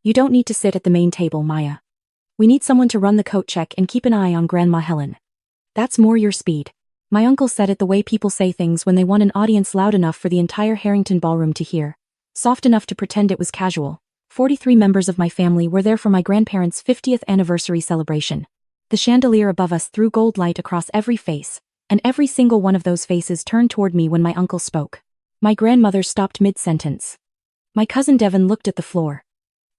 You don't need to sit at the main table, Maya. We need someone to run the coat check and keep an eye on Grandma Helen. That's more your speed. My uncle said it the way people say things when they want an audience loud enough for the entire Harrington ballroom to hear. Soft enough to pretend it was casual. 43 members of my family were there for my grandparents' 50th anniversary celebration. The chandelier above us threw gold light across every face, and every single one of those faces turned toward me when my uncle spoke. My grandmother stopped mid-sentence. My cousin Devon looked at the floor.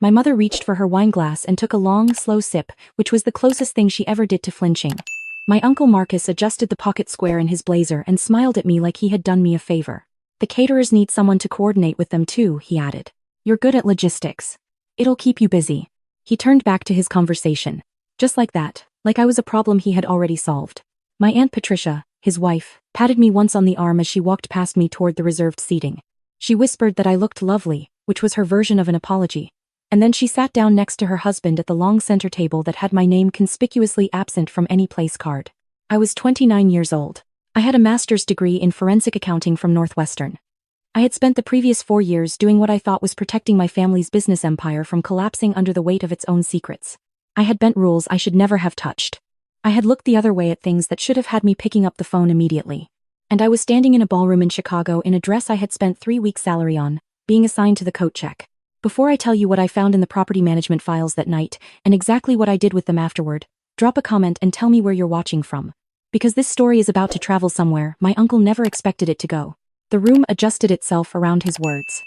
My mother reached for her wine glass and took a long, slow sip, which was the closest thing she ever did to flinching. My uncle Marcus adjusted the pocket square in his blazer and smiled at me like he had done me a favor. The caterers need someone to coordinate with them too, he added. You're good at logistics. It'll keep you busy. He turned back to his conversation. Just like that, like I was a problem he had already solved. My Aunt Patricia, his wife, patted me once on the arm as she walked past me toward the reserved seating. She whispered that I looked lovely, which was her version of an apology. And then she sat down next to her husband at the long center table that had my name conspicuously absent from any place card. I was 29 years old. I had a master's degree in forensic accounting from Northwestern. I had spent the previous 4 years doing what I thought was protecting my family's business empire from collapsing under the weight of its own secrets. I had bent rules I should never have touched. I had looked the other way at things that should have had me picking up the phone immediately. And I was standing in a ballroom in Chicago in a dress I had spent 3 weeks' salary on, being assigned to the coat check. Before I tell you what I found in the property management files that night, and exactly what I did with them afterward, drop a comment and tell me where you're watching from. Because this story is about to travel somewhere my uncle never expected it to go. The room adjusted itself around his words.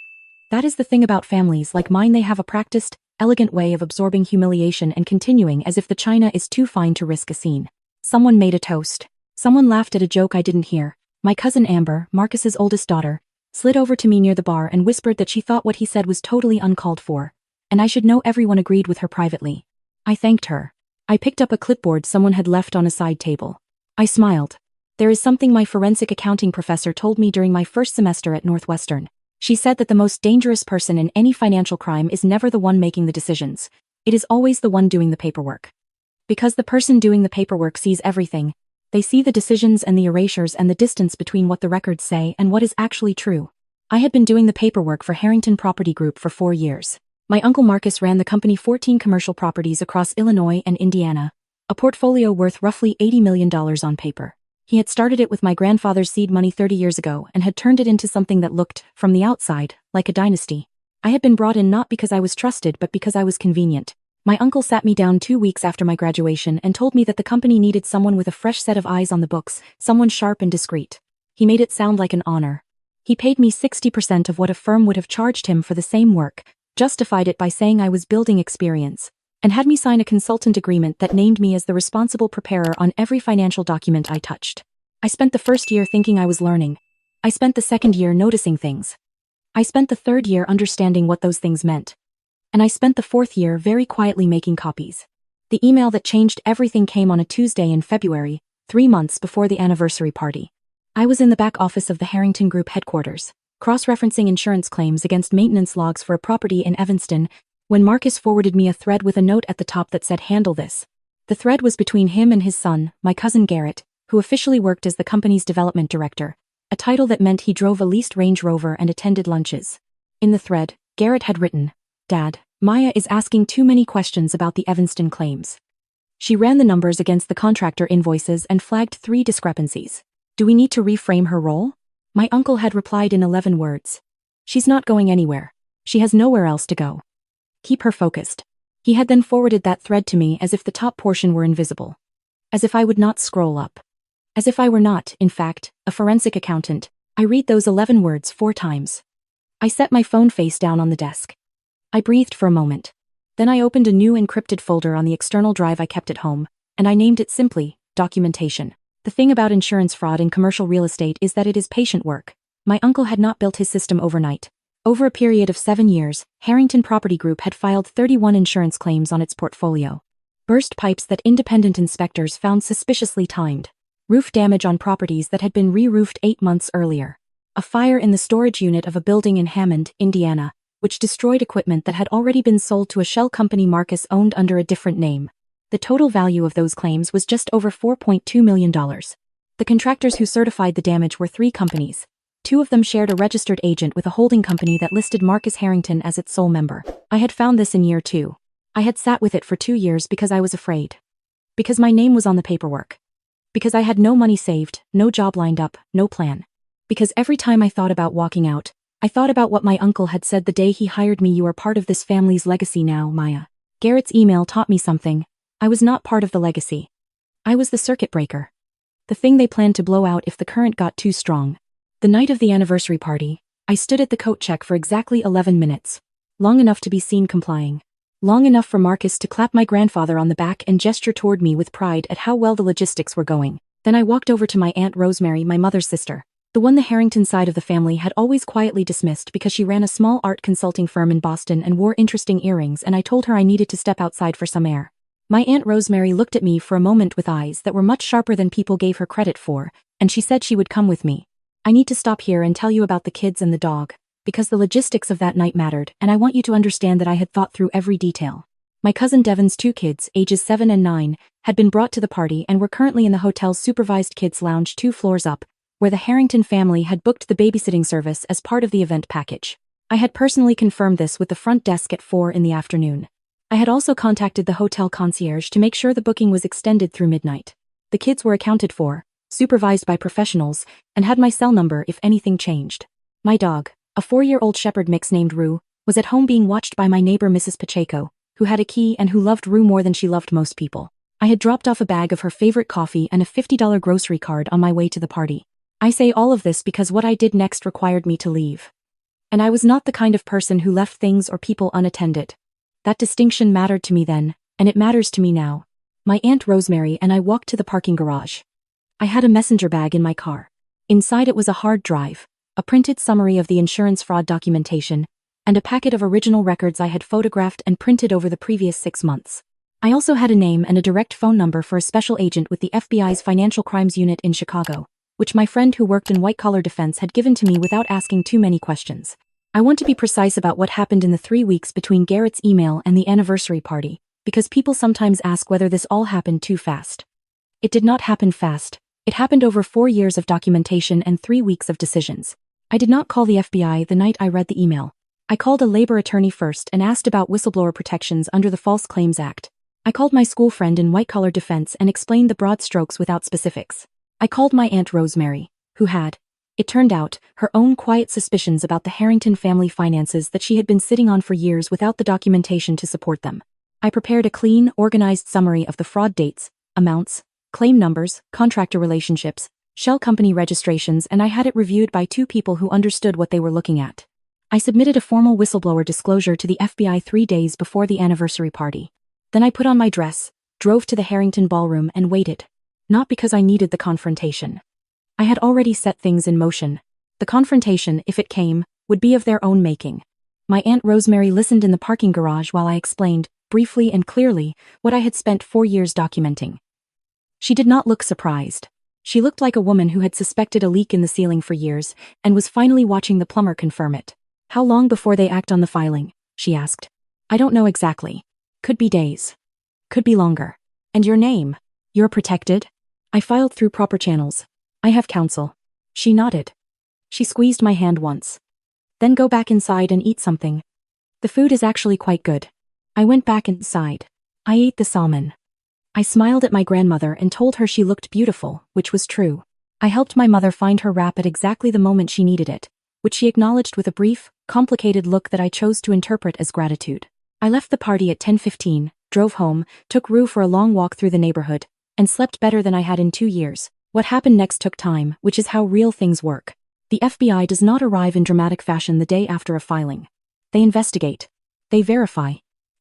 That is the thing about families like mine, they have a practiced, elegant way of absorbing humiliation and continuing as if the china is too fine to risk a scene. Someone made a toast. Someone laughed at a joke I didn't hear. My cousin Amber, Marcus's oldest daughter, slid over to me near the bar and whispered that she thought what he said was totally uncalled for, and I should know everyone agreed with her privately. I thanked her. I picked up a clipboard someone had left on a side table. I smiled. There is something my forensic accounting professor told me during my first semester at Northwestern. She said that the most dangerous person in any financial crime is never the one making the decisions. It is always the one doing the paperwork. Because the person doing the paperwork sees everything. They see the decisions and the erasures and the distance between what the records say and what is actually true. I had been doing the paperwork for Harrington Property Group for 4 years. My uncle Marcus ran the company 14 commercial properties across Illinois and Indiana, a portfolio worth roughly $80 million on paper. He had started it with my grandfather's seed money 30 years ago and had turned it into something that looked, from the outside, like a dynasty. I had been brought in not because I was trusted but because I was convenient. My uncle sat me down 2 weeks after my graduation and told me that the company needed someone with a fresh set of eyes on the books, someone sharp and discreet. He made it sound like an honor. He paid me 60% of what a firm would have charged him for the same work, justified it by saying I was building experience, and had me sign a consultant agreement that named me as the responsible preparer on every financial document I touched. I spent the first year thinking I was learning. I spent the second year noticing things. I spent the third year understanding what those things meant. And I spent the fourth year very quietly making copies. The email that changed everything came on a Tuesday in February, 3 months before the anniversary party. I was in the back office of the Harrington Group headquarters, cross-referencing insurance claims against maintenance logs for a property in Evanston, when Marcus forwarded me a thread with a note at the top that said "Handle this." The thread was between him and his son, my cousin Garrett, who officially worked as the company's development director, a title that meant he drove a leased Range Rover and attended lunches. In the thread, Garrett had written, "Dad, Maya is asking too many questions about the Evanston claims." She ran the numbers against the contractor invoices and flagged 3 discrepancies. Do we need to reframe her role? My uncle had replied in 11 words. She's not going anywhere. She has nowhere else to go. Keep her focused. He had then forwarded that thread to me as if the top portion were invisible. As if I would not scroll up. As if I were not, in fact, a forensic accountant. I read those 11 words 4 times. I set my phone face down on the desk. I breathed for a moment. Then I opened a new encrypted folder on the external drive I kept at home, and I named it simply, Documentation. The thing about insurance fraud in commercial real estate is that it is patient work. My uncle had not built his system overnight. Over a period of 7 years, Harrington Property Group had filed 31 insurance claims on its portfolio. Burst pipes that independent inspectors found suspiciously timed. Roof damage on properties that had been re-roofed 8 months earlier. A fire in the storage unit of a building in Hammond, Indiana, which destroyed equipment that had already been sold to a shell company Marcus owned under a different name. The total value of those claims was just over $4.2 million. The contractors who certified the damage were 3 companies. Two of them shared a registered agent with a holding company that listed Marcus Harrington as its sole member. I had found this in year 2. I had sat with it for 2 years because I was afraid. Because my name was on the paperwork. Because I had no money saved, no job lined up, no plan. Because every time I thought about walking out, I thought about what my uncle had said the day he hired me. You are part of this family's legacy now, Maya. Garrett's email taught me something. I was not part of the legacy. I was the circuit breaker. The thing they planned to blow out if the current got too strong. The night of the anniversary party, I stood at the coat check for exactly 11 minutes. Long enough to be seen complying. Long enough for Marcus to clap my grandfather on the back and gesture toward me with pride at how well the logistics were going. Then I walked over to my Aunt Rosemary, my mother's sister. The one the Harrington side of the family had always quietly dismissed because she ran a small art consulting firm in Boston and wore interesting earrings, and I told her I needed to step outside for some air. My Aunt Rosemary looked at me for a moment with eyes that were much sharper than people gave her credit for, and she said she would come with me. I need to stop here and tell you about the kids and the dog, because the logistics of that night mattered, and I want you to understand that I had thought through every detail. My cousin Devon's 2 kids, ages 7 and 9, had been brought to the party and were currently in the hotel's supervised kids lounge 2 floors up, where the Harrington family had booked the babysitting service as part of the event package. I had personally confirmed this with the front desk at 4 in the afternoon. I had also contacted the hotel concierge to make sure the booking was extended through midnight. The kids were accounted for, supervised by professionals, and had my cell number if anything changed. My dog, a 4-year-old shepherd mix named Rue, was at home being watched by my neighbor Mrs. Pacheco, who had a key and who loved Rue more than she loved most people. I had dropped off a bag of her favorite coffee and a $50 grocery card on my way to the party. I say all of this because what I did next required me to leave. And I was not the kind of person who left things or people unattended. That distinction mattered to me then, and it matters to me now. My Aunt Rosemary and I walked to the parking garage. I had a messenger bag in my car. Inside it was a hard drive, a printed summary of the insurance fraud documentation, and a packet of original records I had photographed and printed over the previous 6 months. I also had a name and a direct phone number for a special agent with the FBI's Financial Crimes Unit in Chicago, which my friend who worked in white-collar defense had given to me without asking too many questions. I want to be precise about what happened in the 3 weeks between Garrett's email and the anniversary party, because people sometimes ask whether this all happened too fast. It did not happen fast. It happened over 4 years of documentation and 3 weeks of decisions. I did not call the FBI the night I read the email. I called a labor attorney first and asked about whistleblower protections under the False Claims Act. I called my school friend in white-collar defense and explained the broad strokes without specifics. I called my Aunt Rosemary, who had, it turned out, her own quiet suspicions about the Harrington family finances that she had been sitting on for years without the documentation to support them. I prepared a clean, organized summary of the fraud dates, amounts, claim numbers, contractor relationships, shell company registrations, and I had it reviewed by 2 people who understood what they were looking at. I submitted a formal whistleblower disclosure to the FBI 3 days before the anniversary party. Then I put on my dress, drove to the Harrington ballroom and waited. Not because I needed the confrontation. I had already set things in motion. The confrontation, if it came, would be of their own making. My Aunt Rosemary listened in the parking garage while I explained, briefly and clearly, what I had spent 4 years documenting. She did not look surprised. She looked like a woman who had suspected a leak in the ceiling for years, and was finally watching the plumber confirm it. How long before they act on the filing? She asked. I don't know exactly. Could be days. Could be longer. And your name? You're protected? I filed through proper channels. I have counsel. She nodded. She squeezed my hand once. Then go back inside and eat something. The food is actually quite good. I went back inside. I ate the salmon. I smiled at my grandmother and told her she looked beautiful, which was true. I helped my mother find her wrap at exactly the moment she needed it, which she acknowledged with a brief, complicated look that I chose to interpret as gratitude. I left the party at 10:15, drove home, took Rue for a long walk through the neighborhood, and slept better than I had in 2 years. What happened next took time, which is how real things work. The FBI does not arrive in dramatic fashion the day after a filing. They investigate. They verify.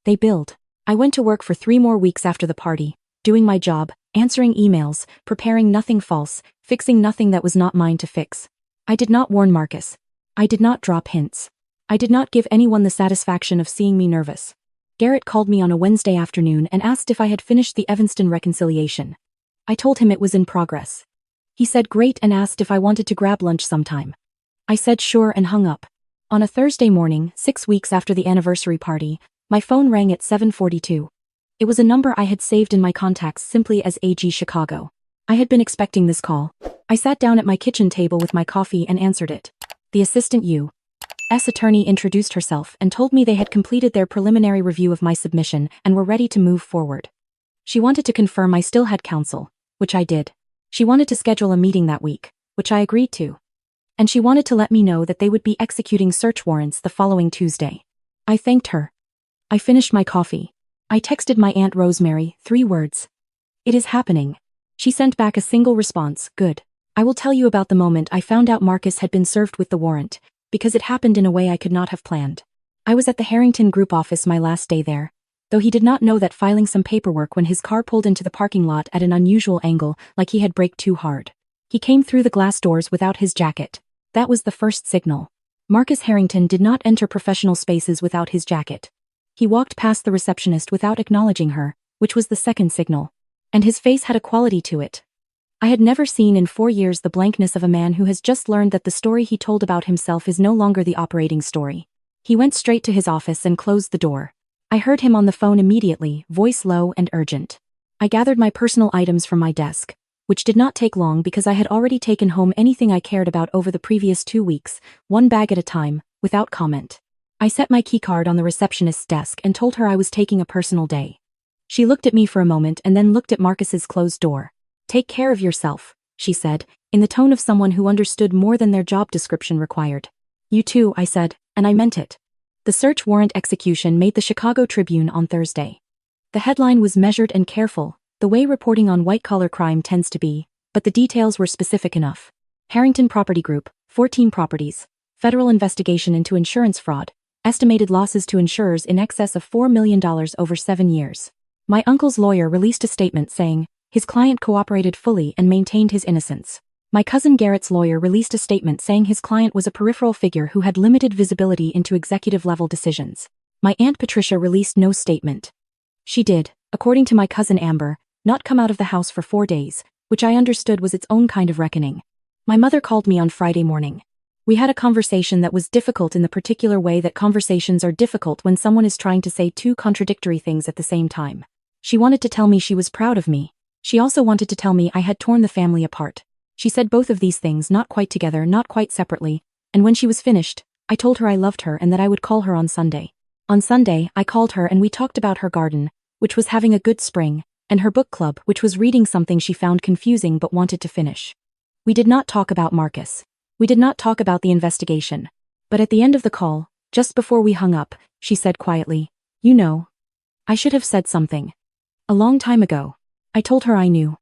They build. I went to work for 3 more weeks after the party, doing my job, answering emails, preparing nothing false, fixing nothing that was not mine to fix. I did not warn Marcus. I did not drop hints. I did not give anyone the satisfaction of seeing me nervous. Garrett called me on a Wednesday afternoon and asked if I had finished the Evanston reconciliation. I told him it was in progress. He said great and asked if I wanted to grab lunch sometime. I said sure and hung up. On a Thursday morning, 6 weeks after the anniversary party, my phone rang at 7:42. It was a number I had saved in my contacts simply as AG Chicago. I had been expecting this call. I sat down at my kitchen table with my coffee and answered it. The assistant U.S. attorney introduced herself and told me they had completed their preliminary review of my submission and were ready to move forward. She wanted to confirm I still had counsel, which I did. She wanted to schedule a meeting that week, which I agreed to. And she wanted to let me know that they would be executing search warrants the following Tuesday. I thanked her. I finished my coffee. I texted my Aunt Rosemary, 3 words. It is happening. She sent back a single response, good. I will tell you about the moment I found out Marcus had been served with the warrant, because it happened in a way I could not have planned. I was at the Harrington Group office my last day there, though he did not know that filing some paperwork when his car pulled into the parking lot at an unusual angle, like he had braked too hard. He came through the glass doors without his jacket. That was the first signal. Marcus Harrington did not enter professional spaces without his jacket. He walked past the receptionist without acknowledging her, which was the second signal. And his face had a quality to it. I had never seen in 4 years the blankness of a man who has just learned that the story he told about himself is no longer the operating story. He went straight to his office and closed the door. I heard him on the phone immediately, voice low and urgent. I gathered my personal items from my desk, which did not take long because I had already taken home anything I cared about over the previous 2 weeks, one bag at a time, without comment. I set my keycard on the receptionist's desk and told her I was taking a personal day. She looked at me for a moment and then looked at Marcus's closed door. Take care of yourself, she said, in the tone of someone who understood more than their job description required. You too, I said, and I meant it. The search warrant execution made the Chicago Tribune on Thursday. The headline was measured and careful, the way reporting on white-collar crime tends to be, but the details were specific enough. Harrington Property Group, 14 properties, federal investigation into insurance fraud, estimated losses to insurers in excess of $4 million over 7 years. My uncle's lawyer released a statement saying, his client cooperated fully and maintained his innocence. My cousin Garrett's lawyer released a statement saying his client was a peripheral figure who had limited visibility into executive-level decisions. My Aunt Patricia released no statement. She did, according to my cousin Amber, not come out of the house for 4 days, which I understood was its own kind of reckoning. My mother called me on Friday morning. We had a conversation that was difficult in the particular way that conversations are difficult when someone is trying to say 2 contradictory things at the same time. She wanted to tell me she was proud of me. She also wanted to tell me I had torn the family apart. She said both of these things not quite together, not quite separately, and when she was finished, I told her I loved her and that I would call her on Sunday. On Sunday, I called her and we talked about her garden, which was having a good spring, and her book club, which was reading something she found confusing but wanted to finish. We did not talk about Marcus. We did not talk about the investigation. But at the end of the call, just before we hung up, she said quietly, you know, I should have said something. A long time ago. I told her I knew.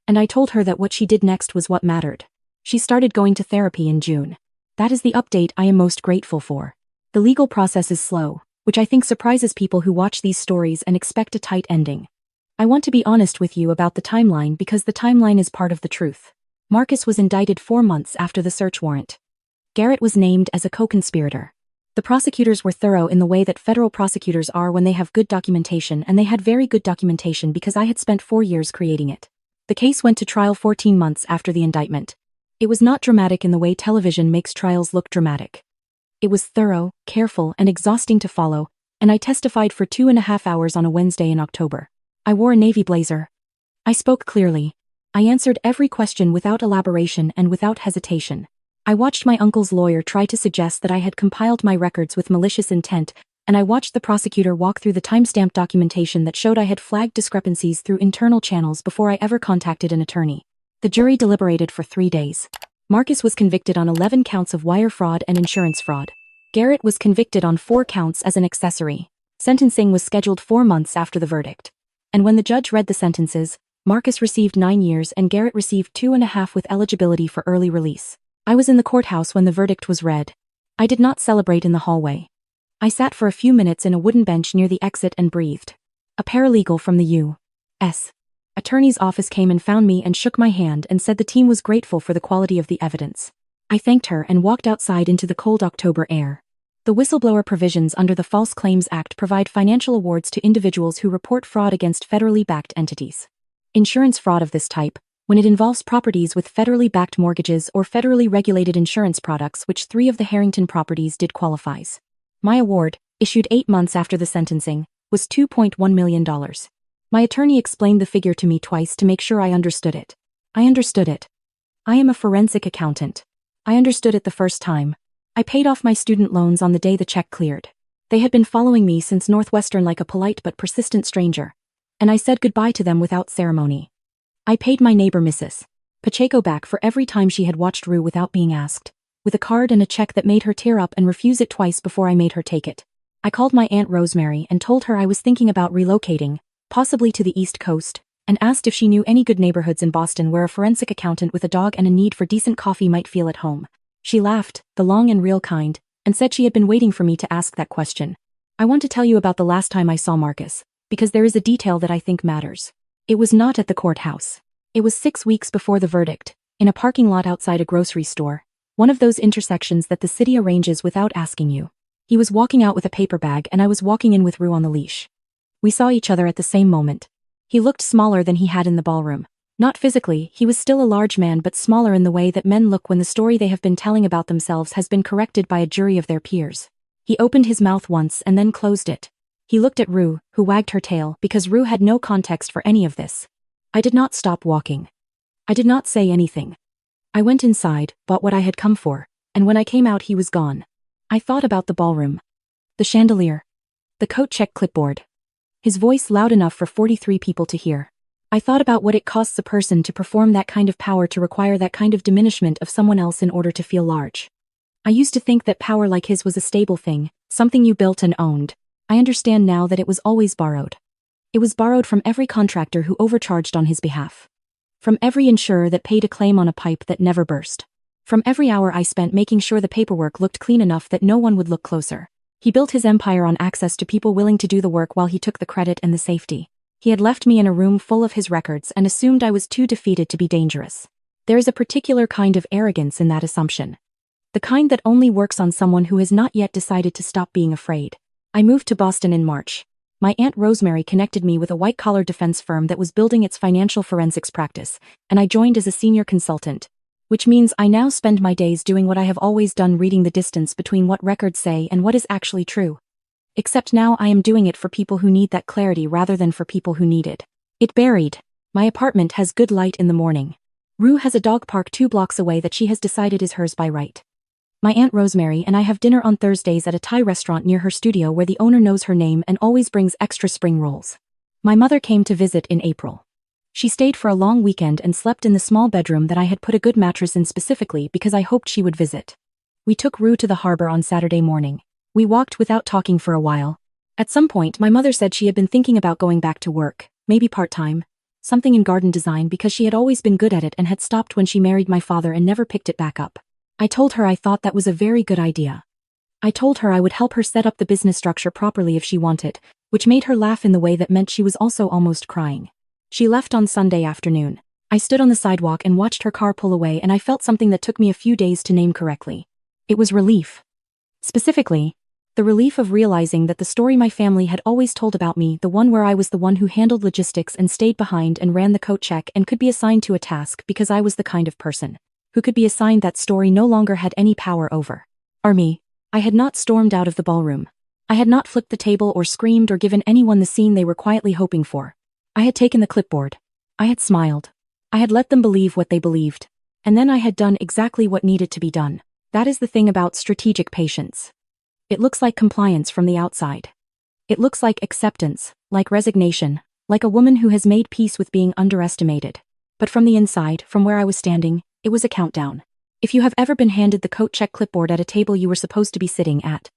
And I told her that what she did next was what mattered. She started going to therapy in June. That is the update I am most grateful for. The legal process is slow, which I think surprises people who watch these stories and expect a tight ending. I want to be honest with you about the timeline because the timeline is part of the truth. Marcus was indicted 4 months after the search warrant. Garrett was named as a co-conspirator. The prosecutors were thorough in the way that federal prosecutors are when they have good documentation, and they had very good documentation because I had spent 4 years creating it. The case went to trial 14 months after the indictment. It was not dramatic in the way television makes trials look dramatic. It was thorough, careful, and exhausting to follow, and I testified for 2.5 hours on a Wednesday in October. I wore a navy blazer. I spoke clearly. I answered every question without elaboration and without hesitation. I watched my uncle's lawyer try to suggest that I had compiled my records with malicious intent, and I watched the prosecutor walk through the timestamp documentation that showed I had flagged discrepancies through internal channels before I ever contacted an attorney. The jury deliberated for 3 days. Marcus was convicted on 11 counts of wire fraud and insurance fraud. Garrett was convicted on 4 counts as an accessory. Sentencing was scheduled 4 months after the verdict. And when the judge read the sentences, Marcus received 9 years and Garrett received 2.5 with eligibility for early release. I was in the courthouse when the verdict was read. I did not celebrate in the hallway. I sat for a few minutes in a wooden bench near the exit and breathed. A paralegal from the U.S. Attorney's office came and found me and shook my hand and said the team was grateful for the quality of the evidence. I thanked her and walked outside into the cold October air. The whistleblower provisions under the False Claims Act provide financial awards to individuals who report fraud against federally backed entities. Insurance fraud of this type, when it involves properties with federally backed mortgages or federally regulated insurance products, which 3 of the Harrington properties did, qualifies. My award, issued 8 months after the sentencing, was $2.1 million. My attorney explained the figure to me twice to make sure I understood it. I understood it. I am a forensic accountant. I understood it the first time. I paid off my student loans on the day the check cleared. They had been following me since Northwestern like a polite but persistent stranger. And I said goodbye to them without ceremony. I paid my neighbor Mrs. Pacheco back for every time she had watched Rue without being asked, with a card and a check that made her tear up and refuse it twice before I made her take it. I called my Aunt Rosemary and told her I was thinking about relocating, possibly to the East Coast, and asked if she knew any good neighborhoods in Boston where a forensic accountant with a dog and a need for decent coffee might feel at home. She laughed, the long and real kind, and said she had been waiting for me to ask that question. I want to tell you about the last time I saw Marcus, because there is a detail that I think matters. It was not at the courthouse. It was 6 weeks before the verdict, in a parking lot outside a grocery store, one of those intersections that the city arranges without asking you. He was walking out with a paper bag and I was walking in with Rue on the leash. We saw each other at the same moment. He looked smaller than he had in the ballroom. Not physically, he was still a large man but smaller in the way that men look when the story they have been telling about themselves has been corrected by a jury of their peers. He opened his mouth once and then closed it. He looked at Rue, who wagged her tail because Rue had no context for any of this. I did not stop walking. I did not say anything. I went inside, bought what I had come for, and when I came out he was gone. I thought about the ballroom. The chandelier. The coat check clipboard. His voice loud enough for 43 people to hear. I thought about what it costs a person to perform that kind of power to require that kind of diminishment of someone else in order to feel large. I used to think that power like his was a stable thing, something you built and owned. I understand now that it was always borrowed. It was borrowed from every contractor who overcharged on his behalf. From every insurer that paid a claim on a pipe that never burst. From every hour I spent making sure the paperwork looked clean enough that no one would look closer. He built his empire on access to people willing to do the work while he took the credit and the safety. He had left me in a room full of his records and assumed I was too defeated to be dangerous. There is a particular kind of arrogance in that assumption. The kind that only works on someone who has not yet decided to stop being afraid. I moved to Boston in March. My Aunt Rosemary connected me with a white-collar defense firm that was building its financial forensics practice, and I joined as a senior consultant, which means I now spend my days doing what I have always done, reading the distance between what records say and what is actually true. Except now I am doing it for people who need that clarity rather than for people who need it. It buried. My apartment has good light in the morning. Rue has a dog park 2 blocks away that she has decided is hers by right. My Aunt Rosemary and I have dinner on Thursdays at a Thai restaurant near her studio where the owner knows her name and always brings extra spring rolls. My mother came to visit in April. She stayed for a long weekend and slept in the small bedroom that I had put a good mattress in specifically because I hoped she would visit. We took Rue to the harbor on Saturday morning. We walked without talking for a while. At some point my mother said she had been thinking about going back to work, maybe part-time, something in garden design because she had always been good at it and had stopped when she married my father and never picked it back up. I told her I thought that was a very good idea. I told her I would help her set up the business structure properly if she wanted, which made her laugh in the way that meant she was also almost crying. She left on Sunday afternoon. I stood on the sidewalk and watched her car pull away and I felt something that took me a few days to name correctly. It was relief. Specifically, the relief of realizing that the story my family had always told about me, the one where I was the one who handled logistics and stayed behind and ran the coat check and could be assigned to a task because I was the kind of person who could be assigned that story, no longer had any power over. Or me. I had not stormed out of the ballroom. I had not flipped the table or screamed or given anyone the scene they were quietly hoping for. I had taken the clipboard. I had smiled. I had let them believe what they believed. And then I had done exactly what needed to be done. That is the thing about strategic patience. It looks like compliance from the outside. It looks like acceptance, like resignation, like a woman who has made peace with being underestimated. But from the inside, from where I was standing, it was a countdown. If you have ever been handed the coat check clipboard at a table you were supposed to be sitting at,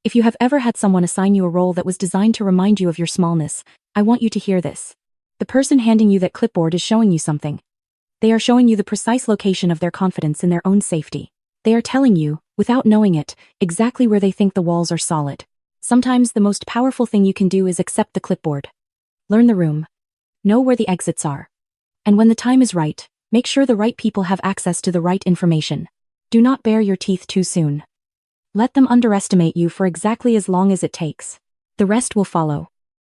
if you have ever had someone assign you a role that was designed to remind you of your smallness, I want you to hear this. The person handing you that clipboard is showing you something. They are showing you the precise location of their confidence in their own safety. They are telling you, without knowing it, exactly where they think the walls are solid. Sometimes the most powerful thing you can do is accept the clipboard. Learn the room. Know where the exits are. And when the time is right, make sure the right people have access to the right information. Do not bare your teeth too soon. Let them underestimate you for exactly as long as it takes. The rest will follow.